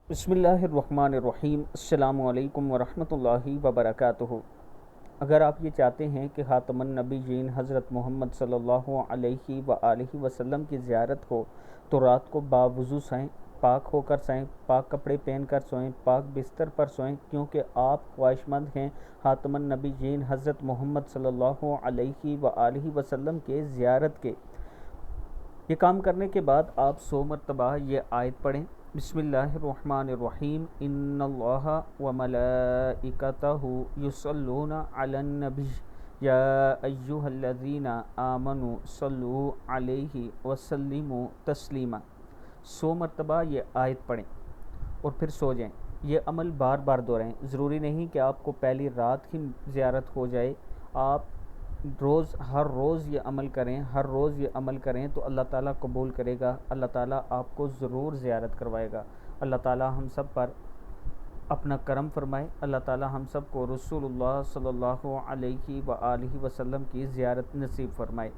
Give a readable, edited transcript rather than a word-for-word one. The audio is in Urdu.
بسم اللہ الرحمن الرحیم۔ السلام علیکم ورحمۃ اللہ وبرکاتہ۔ اگر آپ یہ چاہتے ہیں کہ خاتم النبیین حضرت محمد صلی اللہ علیہ وآلہ وسلم کی زیارت ہو تو رات کو باوضو سوئیں، پاک ہو کر سوئیں، پاک کپڑے پہن کر سوئیں، پاک بستر پر سوئیں، کیونکہ آپ خواہش مند ہیں خاتم النبیین حضرت محمد صلی اللہ علیہ وآلہ وسلم کے زیارت کے۔ یہ کام کرنے کے بعد آپ 100 مرتبہ یہ آیت پڑھیں، بسم اللہ الرحمن الرحیم، ان اللہ وملائکتہ یصلون علی النبی یا ایہا الذین آمنوا صلوا علیہ وسلموا تسلیما۔ 100 مرتبہ یہ آیت پڑھیں اور پھر سو جائیں۔ یہ عمل بار بار دہرائیں، ضروری نہیں کہ آپ کو پہلی رات ہی زیارت ہو جائے، آپ ہر روز یہ عمل کریں تو اللہ تعالیٰ قبول کرے گا، اللہ تعالیٰ آپ کو ضرور زیارت کروائے گا۔ اللہ تعالیٰ ہم سب پر اپنا کرم فرمائے، اللہ تعالیٰ ہم سب کو رسول اللہ صلی اللہ علیہ وآلہ وسلم کی زیارت نصیب فرمائے۔